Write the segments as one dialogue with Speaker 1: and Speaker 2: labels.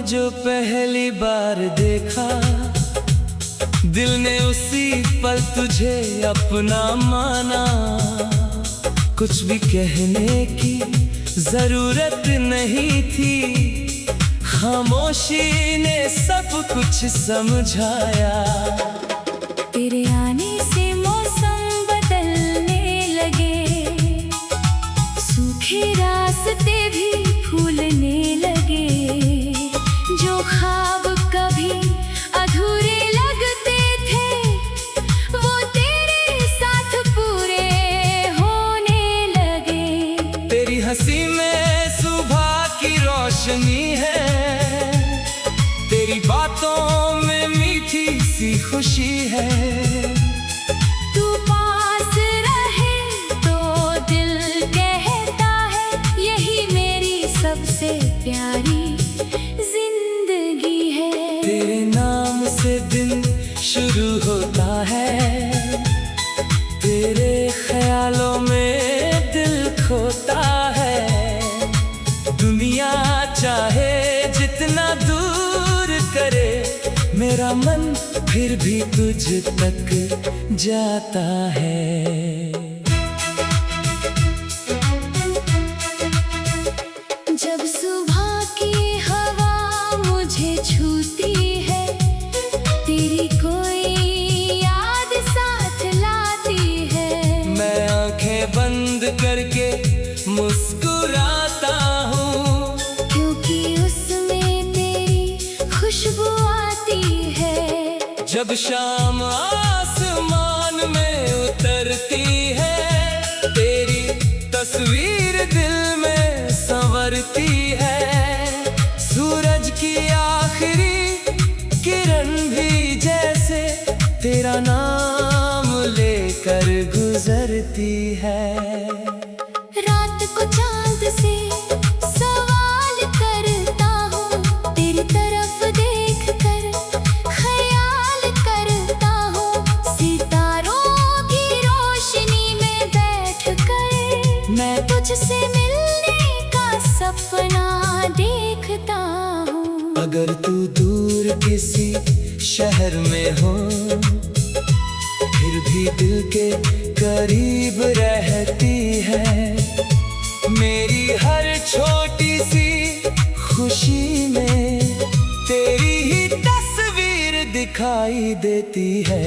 Speaker 1: जो पहली बार देखा, दिल ने उसी पल तुझे अपना माना। कुछ भी कहने की जरूरत नहीं थी, खामोशी ने सब कुछ समझाया।
Speaker 2: तेरे आने से मौसम बदलने लगे, सूखे रास्ते भी फूलने लगे। जो ख्वाब कभी अधूरे लगते थे, वो तेरे साथ पूरे होने लगे।
Speaker 1: तेरी हंसी में सुबह की रोशनी है, तेरी बातों में मीठी सी खुशी है।
Speaker 2: तू पास रहे तो दिल कहता है, यही मेरी सबसे प्यारी जिंदगी है।
Speaker 1: तेरे नाम से दिन शुरू होता है, तेरे ख्यालों में दिल खोता है। दुनिया चाहे जितना दूर करे, मेरा मन फिर भी तुझ तक जाता है।
Speaker 2: जब सुबह की हवा मुझे छूती है, तेरी कोई याद साथ लाती है।
Speaker 1: मैं आंखें बंद करके मुस्कुराता हूँ,
Speaker 2: क्योंकि उसमें तेरी खुशबू आती है।
Speaker 1: जब शाम आसमान में उतरती है, तेरी तस्वीर दिल में संवरती है। सूरज की आखिरी किरण भी जैसे तेरा नाम लेकर गुजरती है।
Speaker 2: रात को चांद से सवाल करता हूँ, तेरी तरफ देख कर ख्याल करता हूँ। सितारों की रोशनी में बैठ कर मैं तुझसे मिलने का सपना देखता हूँ।
Speaker 1: अगर तू दूर किसी शहर में हो, फिर भी दिल के करीब रहती है। मेरी हर छोटी सी खुशी में तेरी ही तस्वीर दिखाई देती है।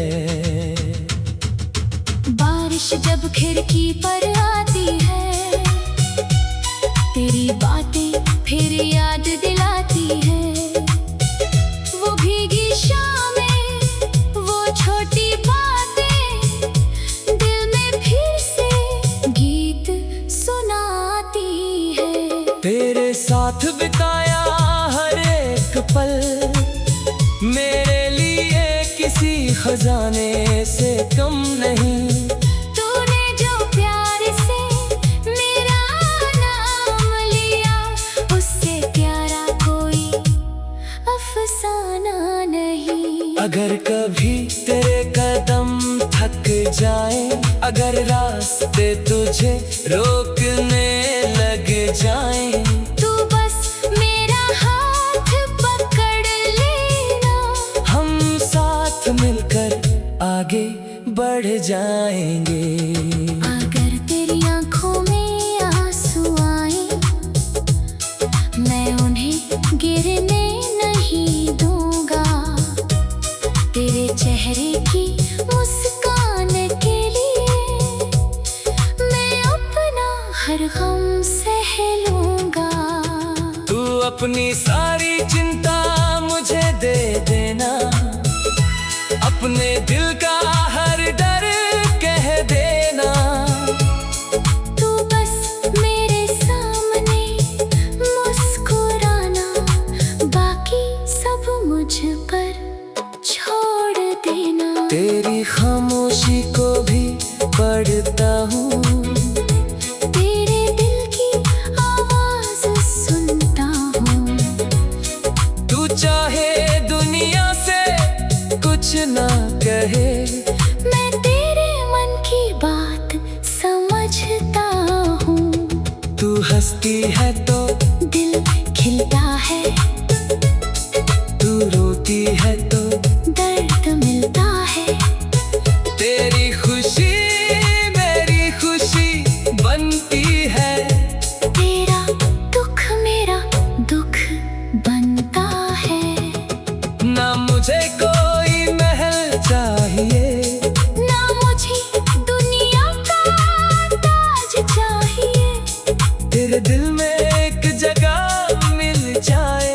Speaker 2: बारिश जब खिड़की पर आती है, तेरी बातें फिर याद दिलाती है। वो भीगी शामें, वो छोटी बातें दिल में फिर से गीत सुनाती है।
Speaker 1: तेरे साथ बिताया हर एक पल मेरे लिए किसी खजाने से कम नहीं।
Speaker 2: तूने जो प्यार से मेरा नाम लिया, उससे प्यारा कोई अफसाना नहीं।
Speaker 1: अगर कभी तेरे कदम थक जाए, अगर रास्ते तुझे रोकने लग जाए,
Speaker 2: तू बस मेरा हाथ पकड़ लेना।
Speaker 1: हम साथ मिलकर आगे बढ़ जाएंगे।
Speaker 2: अगर तेरी आंखों में आंसू आए, मैं उन्हें गिरने नहीं दूंगा। तेरे चेहरे की मुस्कान के लिए मैं अपना हर गम सह लूंगा।
Speaker 1: तू अपनी सारी चिंता मुझे दे देना, अपने दिल का हर डर कह देना।
Speaker 2: तू बस मेरे सामने मुस्कुराना, बाकी सब मुझ पर छोड़ देना।
Speaker 1: तेरी खामोशी को भी पढ़ता हूँ,
Speaker 2: तेरे दिल की आवाज सुनता हूँ।
Speaker 1: तू चाहे दुनिया से कुछ ना कहे,
Speaker 2: मैं तेरे मन की बात समझता हूँ।
Speaker 1: तू हंसती है तो
Speaker 2: दिल खिलता है,
Speaker 1: तेरे दिल में एक जगह मिल जाए।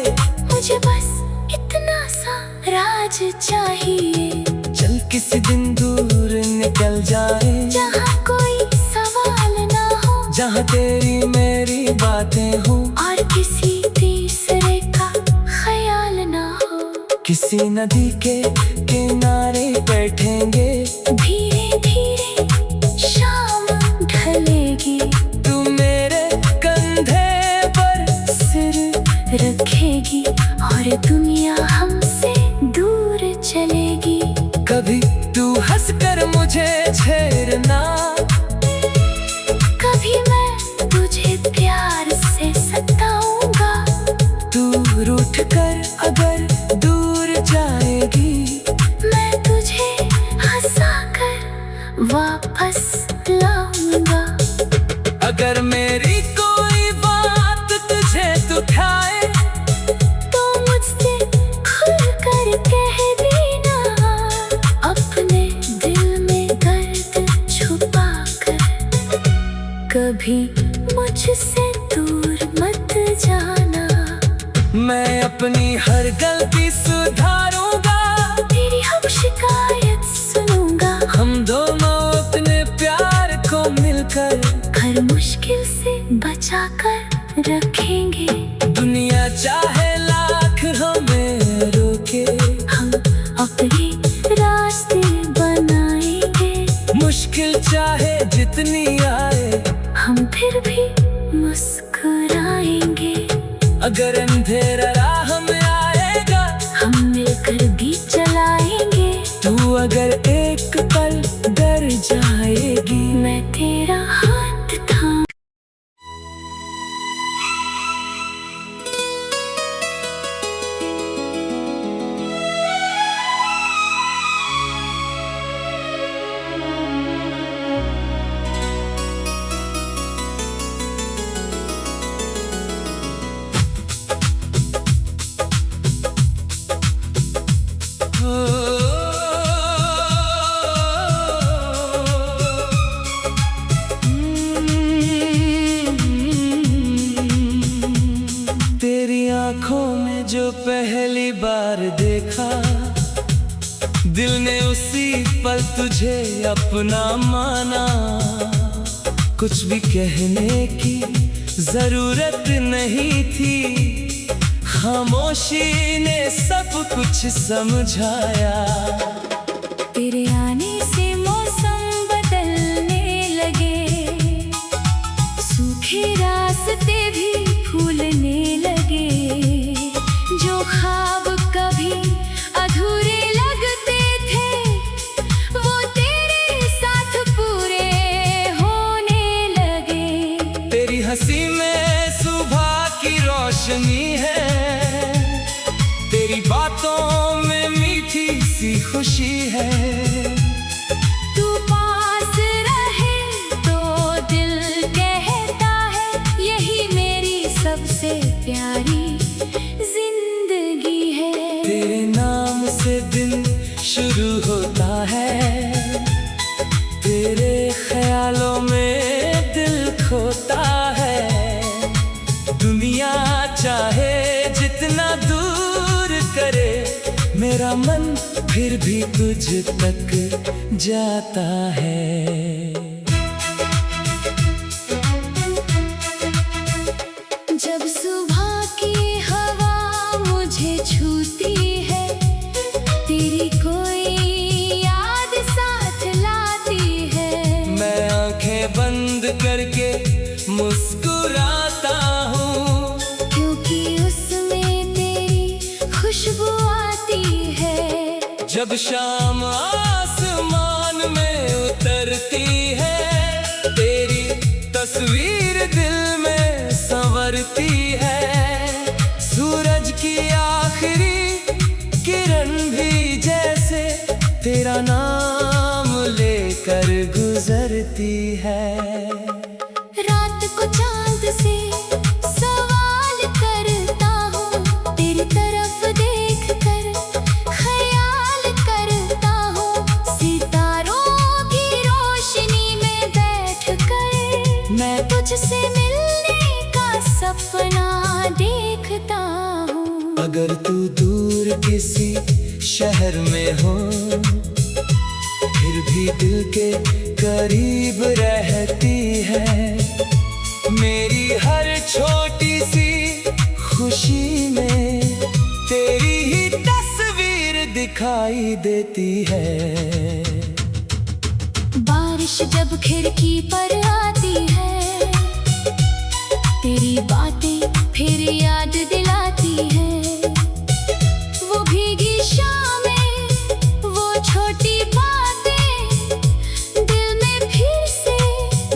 Speaker 2: मुझे बस इतना सा राज चाहिए,
Speaker 1: चल किसी दिन दूर निकल जाए,
Speaker 2: जहाँ कोई सवाल ना हो,
Speaker 1: जहाँ तेरी मेरी बातें हो,
Speaker 2: और किसी तीसरे का ख्याल ना हो।
Speaker 1: किसी नदी के किनारे बैठेंगे,
Speaker 2: धीरे धीरे शाम ढलेगी,
Speaker 1: तू मेरे कंधे पर
Speaker 2: सिर रखेगी, और दुनिया हमसे दूर चलेगी।
Speaker 1: कभी तू हंसकर मुझे छेड़ना,
Speaker 2: कभी मैं तुझे प्यार से सताऊंगा,
Speaker 1: तू रूठ कर अगर दूर जाएगी,
Speaker 2: मैं तुझे हंसाकर वापस लाऊंगा।
Speaker 1: अगर मेरी कोई बात तुझे दुखाए,
Speaker 2: तो मुझसे खुलकर कह देना, अपने दिल में दर्द छुपा कर। कभी मुझसे दूर मत जाना,
Speaker 1: मैं अपनी हर गलती सुधारूंगा,
Speaker 2: तेरी हम शिकायत सुनूंगा।
Speaker 1: हम दोनों अपने प्यार को मिलकर
Speaker 2: हर मुश्किल से बचा कर रखेंगे।
Speaker 1: दुनिया चाहे लाख हमें रोके,
Speaker 2: हम अपने रास्ते बनाएंगे,
Speaker 1: मुश्किल चाहे जितनी आए,
Speaker 2: हम फिर भी मुस्कुराएंगे।
Speaker 1: अगर अंधेरा राह में आएगा,
Speaker 2: हम मिलकर दीप जलाएंगे।
Speaker 1: तू अगर एक पल डर जाएगी,
Speaker 2: मैं तेरा हाथ थाम
Speaker 1: तेरी आंखों में जो पहली बार देखा, दिल ने उसी पल तुझे अपना माना। कुछ भी कहने की जरूरत नहीं थी, खामोशी ने सब कुछ समझाया।
Speaker 2: तेरे आने से मौसम बदलने लगे, सूखे रास्ते भी फूलने लगे। जो ख्वाब कभी अधूरे लगते थे, वो तेरे साथ पूरे होने लगे।
Speaker 1: तेरी हंसी में सुबह की रोशनी है, तेरी बातों में मीठी सी खुशी है।
Speaker 2: तू पास रहे तो दिल कहता है, यही मेरी सबसे प्यारी जिंदगी है।
Speaker 1: तेरे नाम से दिन शुरू होता है, तेरे ख्यालों में दिल खोता है। दुनिया चाहे जितना दूर करे, मेरा मन फिर भी तुझ तक जाता है।
Speaker 2: जब सुबह की हवा मुझे छूती है, तेरी कोई याद साथ लाती है।
Speaker 1: मैं आंखें बंद करके मुस्कुराता हूँ,
Speaker 2: क्योंकि उसमें तेरी खुशबू आती है।
Speaker 1: जब शाम आसमान में उतरती है, तेरी तस्वीर दिल में संवरती है। सूरज की आखिरी किरण भी जैसे तेरा नाम लेकर गुजरती है।
Speaker 2: रात को चांद से सवाल करता हूँ, तेरी तरफ देख कर ख्याल करता हूँ। सितारों की रोशनी में बैठ कर मैं तुझसे मिलने सपना देखता हूँ।
Speaker 1: अगर तू दूर किसी शहर में हो, फिर भी दिल के करीब रहती है। मेरी हर छोटी सी खुशी में तेरी ही तस्वीर दिखाई देती है।
Speaker 2: बारिश जब खिड़की पर आती है, तेरी बातें फिर याद दिलाती है। वो भीगी शामें, वो छोटी बातें दिल में फिर से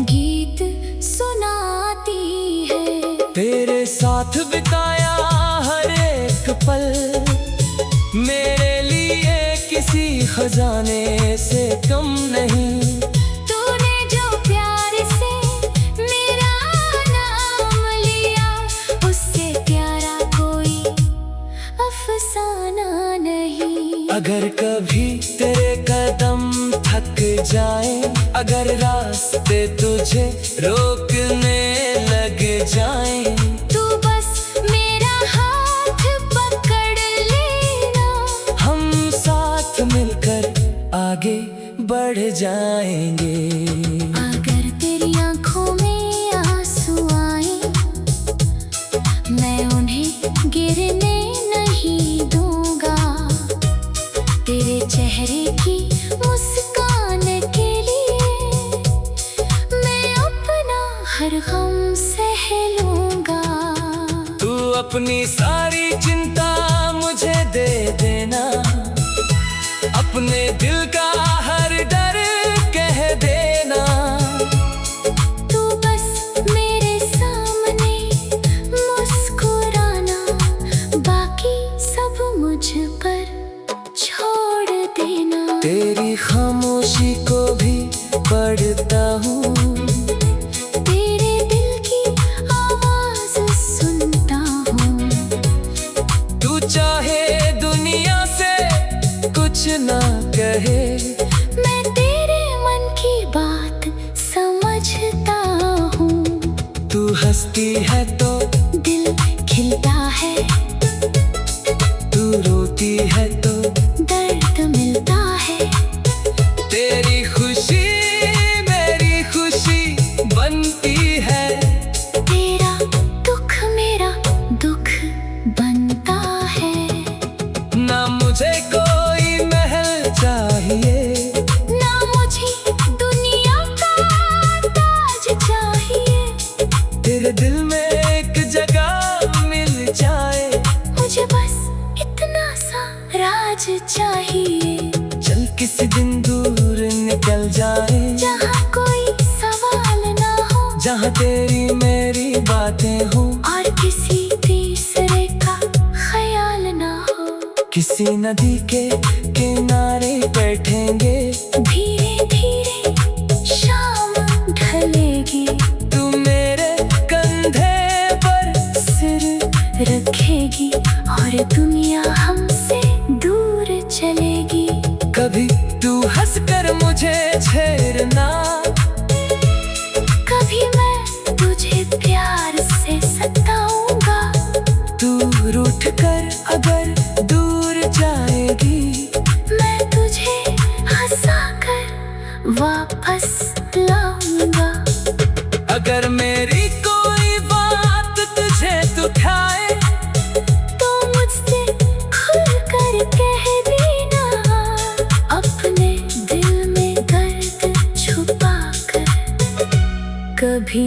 Speaker 2: गीत सुनाती है।
Speaker 1: तेरे साथ बिताया हर एक पल मेरे लिए किसी खजाने से कम नहीं।
Speaker 2: तूने जो प्यार से मेरा नाम लिया, उससे प्यारा कोई अफसाना नहीं।
Speaker 1: अगर कभी तेरे कदम थक जाए, अगर रास्ते तुझे रोकने लग जाए,
Speaker 2: तू बस मेरा हाथ पकड़ लेना।
Speaker 1: हम साथ मिलकर आगे बढ़ जाएंगे।
Speaker 2: अगर तेरी आंखों में आंसू आए, मैं उन्हें गिरने नहीं दूंगा। तेरे चेहरे की मुस्कान के लिए मैं अपना हर गम सह लूंगा।
Speaker 1: तू अपनी सारी चिंता मुझे दे देना, अपने दिल का हर डर कह देना।
Speaker 2: तू बस मेरे सामने मुस्कुराना, बाकी सब मुझ पर छोड़ देना।
Speaker 1: तेरी खामोशी को भी पढ़ता हूँ,
Speaker 2: तेरे दिल की आवाज सुनता हूँ।
Speaker 1: तू चाहे दुनिया से कुछ ना कहे,
Speaker 2: मैं तेरे मन की बात समझता हूँ।
Speaker 1: तू हंसती है तो
Speaker 2: दिल खिलता है,
Speaker 1: तू रोती है तो
Speaker 2: दर्द मिलता है।
Speaker 1: तेरी खुशी मेरी खुशी बनती है,
Speaker 2: तेरा दुख मेरा दुख बनता है।
Speaker 1: ना मुझे कोई महल चाहिए,
Speaker 2: ना मुझे दुनिया का ताज चाहिए।
Speaker 1: तेरे दिल में एक जगह मिल जाए,
Speaker 2: मुझे बस इतना सा राज चाहिए।
Speaker 1: चल किसी दिन दूर निकल जाए,
Speaker 2: जहाँ कोई सवाल ना हो,
Speaker 1: जहाँ तेरी मेरी बातें हो,
Speaker 2: और किसी तीसरे का ख्याल ना हो।
Speaker 1: किसी नदी के किनारे बैठेंगे,
Speaker 2: धीरे धीरे शाम ढलेगी।
Speaker 1: तू मेरे कंधे पर
Speaker 2: सिर रखेगी और दुनिया हमसे दूर चलेगी।
Speaker 1: कभी तू हंसकर मुझे छेड़ना,
Speaker 2: कभी मैं तुझे प्यार से सताऊंगा।
Speaker 1: तू रूठ कर अगर दूर जाएगी,
Speaker 2: मैं तुझे हंसाकर वापस लाऊंगा।
Speaker 1: अगर मेरी कोई बात तुझे दुखाए,
Speaker 2: तो मुझसे खुल कर कह देना। अपने दिल में दर्द छुपा कर कभी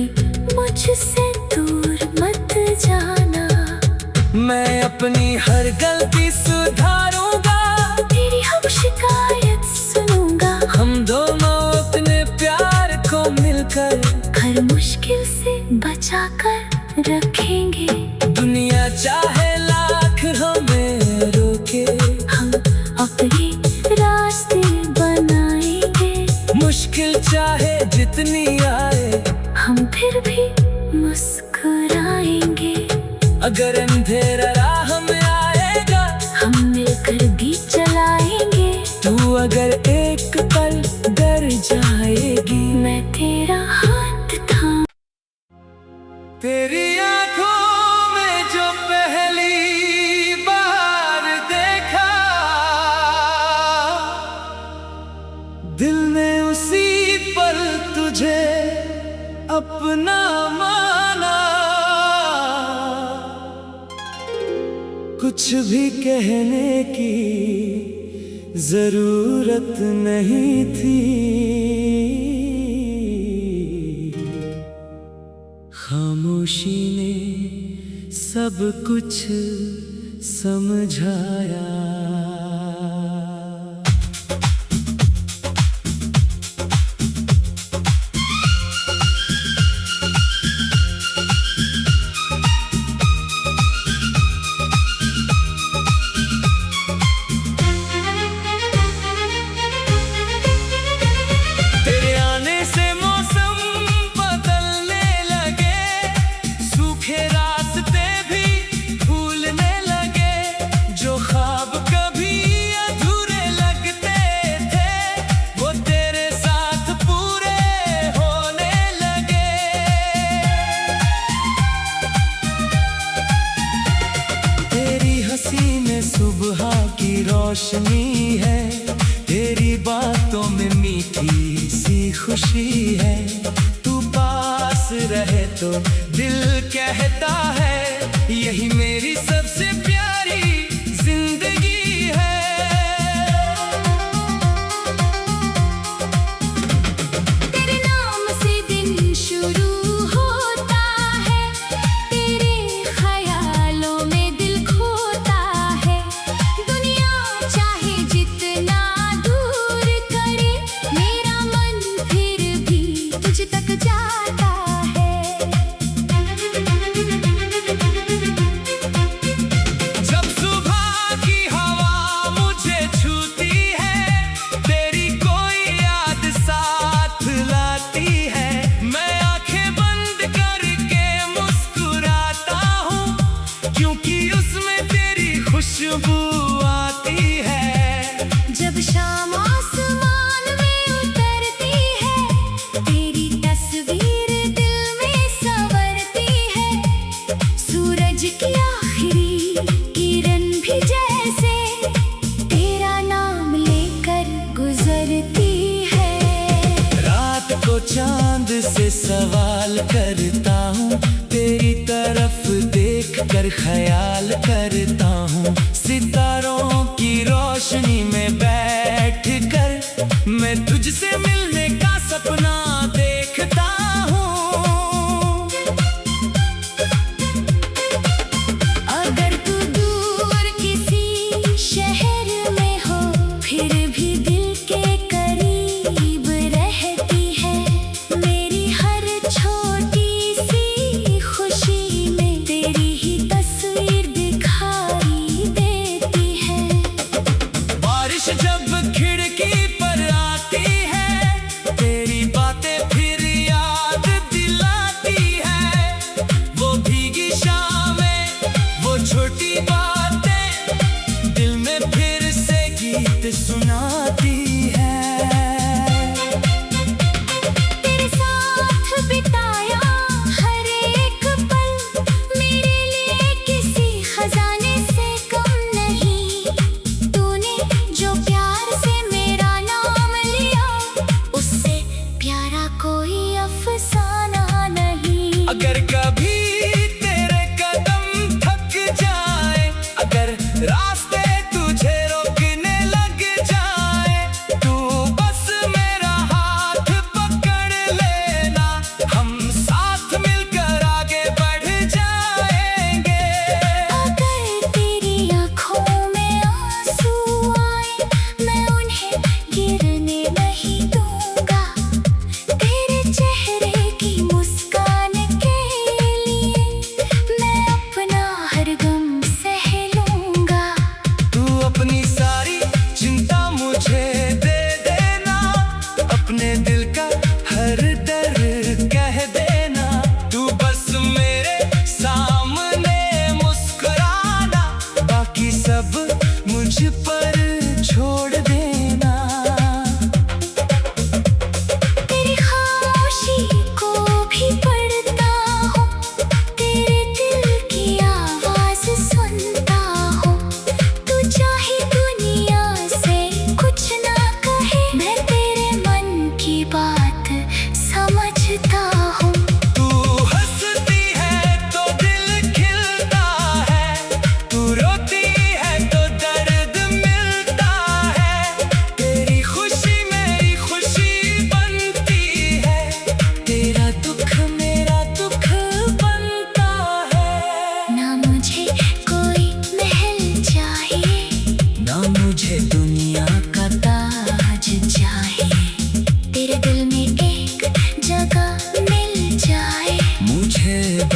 Speaker 2: मुझसे दूर मत जाना।
Speaker 1: मैं अपनी हर गलती सुधारूंगा,
Speaker 2: तेरी हम शिकायत सुनूंगा।
Speaker 1: हम दोनों अपने प्यार को मिलकर
Speaker 2: हर मुश्किल से बचा कर रखेंगे।
Speaker 1: दुनिया चाहे लाख हमें रोके,
Speaker 2: हम अपने रास्ते बनाएंगे।
Speaker 1: मुश्किल चाहे जितनी आए,
Speaker 2: हम फिर भी मुस्कुराएंगे।
Speaker 1: अगर अंधेरा राह में आएगा,
Speaker 2: हम मिलकर भी चलाएंगे।
Speaker 1: तू अगर एक पल डर जाएगी,
Speaker 2: मैं तेरा हाथ थाम।
Speaker 1: तेरी आंखों कुछ भी कहने की जरूरत नहीं थी। खामोशी ने सब कुछ समझाया। तेरे आने से मौसम बदलने लगे, सूखे रास्ते भी भूलने लगे। जो ख्वाब कभी अधूरे लगते थे, वो तेरे साथ पूरे होने लगे। तेरी हंसी में सुबह की रोशनी है, तेरी बातों में मीठी सी खुशी है। तू पास रहे तो दिल कहता है, यही मेरी सबसे प्यारी जिंदगी है।
Speaker 2: तेरे नाम से दिन शुरू होता है, तेरे ख्यालों में दिल खोता है। दुनिया चाहे जितना दूर करे, मेरा मन फिर भी तुझ तक जाता है।
Speaker 1: जब सुबह की हवा मुझे छूती है, तेरी कोई याद साथ लाती है। मैं आंखें बंद करके मुस्कुराता हूँ, क्योंकि उसमें तेरी खुशबू आती है।
Speaker 2: जब शाम आसमान में उतरती है, तेरी तस्वीर दिल में संवरती है। सूरज की आखिरी किरण भी जैसे तेरा नाम लेकर गुजरती है।
Speaker 1: रात को चांद से सवाल करता हूँ, तेरी तरफ देख कर ख्याल करता हूँ। सितारों की रोशनी में बैठ कर मैं तुझसे मिलने का सपना देखता हूँ।
Speaker 2: अगर तू दूर किसी शहर में हो, फिर भी दिल के करीब रहती है। मेरी हर छोटी सी खुशी में तेरी ही तस्वीर दिखाई देती है।
Speaker 1: बारिश जब खिड़की पर आती है, तेरी बातें फिर याद दिलाती है। वो भीगी शामें, वो छोटी बातें दिल में फिर से गीत सुनाती है।
Speaker 2: तेरे साथ बिताया हर एक पल, मेरे लिए किसी खजाने से कम नहीं। तूने जो प्यार से मेरा नाम लिया, उससे प्यारा कोई अफसाना नहीं।
Speaker 1: अगर कभी तेरे कदम थक जाए, अगर रास्ते तुझे रोकने लग जाए, तू बस मेरा हाथ पकड़ लेना। हम साथ मिलकर आगे बढ़ जाएंगे।
Speaker 2: अगर तेरी आँखों में आंसू आए, मैं उन्हें गिरने नहीं दूंगा। तेरे चेहरे की मुस्कान के लिए मैं अपना हर गम सह लूंगा।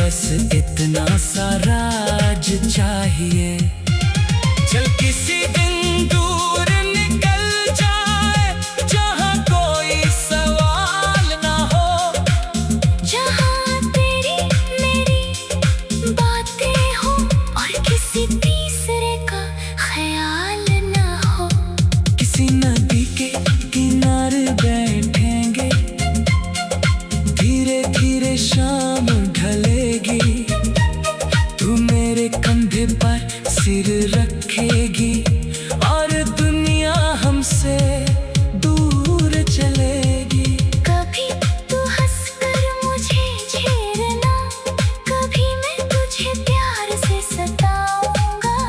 Speaker 1: बस इतना सा राज चाहिए। चल किसी दिन दूर निकल जाए, जहाँ कोई सवाल ना हो,
Speaker 2: जहाँ तेरी मेरी बातें हो और किसी तीसरे का ख्याल ना हो।
Speaker 1: किसी नदी के किनारे बैठेंगे, धीरे धीरे शाम ढलेगी, तू मेरे कंधे पर सिर रखेगी और दुनिया हमसे दूर चलेगी।
Speaker 2: कभी तू हंसकर मुझे छेड़ना, कभी मैं तुझे प्यार से सताऊंगा।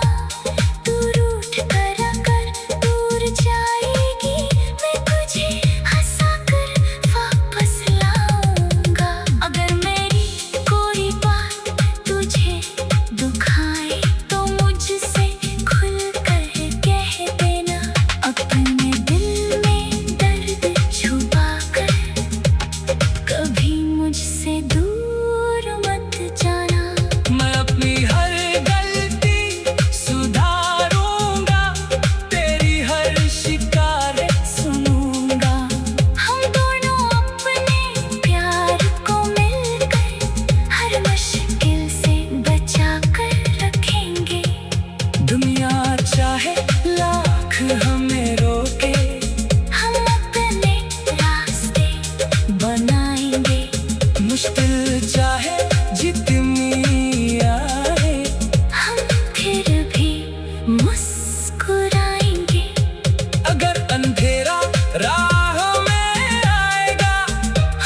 Speaker 2: तू रूठ कर अगर दूर जाएगी, मैं तुझे हंसाकर वापस लाऊंगा। अगर मेरी कोई बात तुझे दुखाए तो मुझसे खुल कर कह देना। अपने दिल में दर्द छुपा कर कभी मुझसे दूर मत जाना।
Speaker 1: मैं अपनी हर गलती सुधारूंगा, तेरी हर शिकायत सुनूंगा।
Speaker 2: हम दोनों अपने प्यार को मिलकर हर मुश्किल से बचा कर रखेंगे।
Speaker 1: दुनिया चाहे लाख हमें रोके,
Speaker 2: हम अपने रास्ते बनाएंगे।
Speaker 1: मुश्किल चाहे जितनी आए,
Speaker 2: हम फिर भी मुस्कुराएंगे।
Speaker 1: अगर अंधेरा राह में आएगा,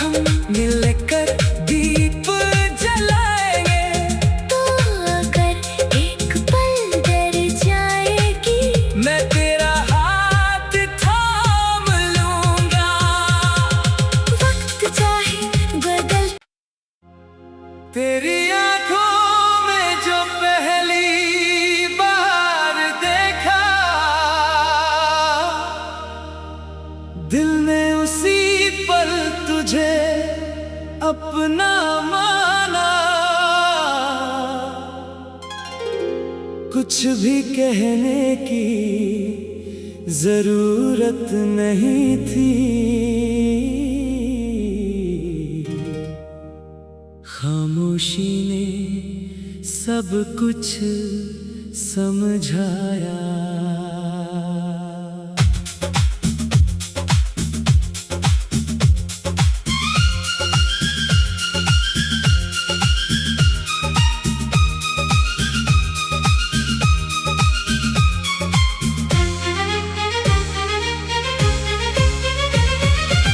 Speaker 1: हम मिलकर दीप जलाएंगे।
Speaker 2: तो अगर एक पल डर जाएगी,
Speaker 1: मैं तेरा हाथ थाम लूंगा।
Speaker 2: वक्त चाहे बदल।
Speaker 1: तेरी आंखों में जो पहली बार देखा, दिल ने उसी पल तुझे अपना माना। कुछ भी कहने की जरूरत नहीं थी, खामोशी ने सब कुछ समझाया।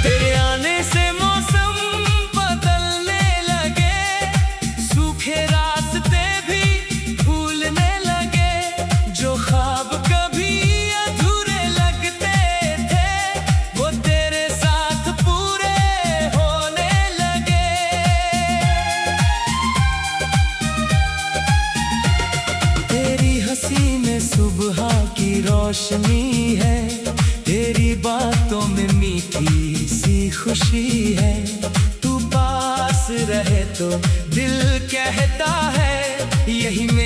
Speaker 1: तेरे आने से मौसम बदलने लगे, सूखे रास्ते भी भूलने लगे। जो ख्वाब कभी अधूरे लगते थे, वो तेरे साथ पूरे होने लगे। तेरी हंसी में सुबह की रोशनी है, तेरी बातों में मीठी सी खुशी है। तू पास रहे तो दिल कहता है, यही मेरी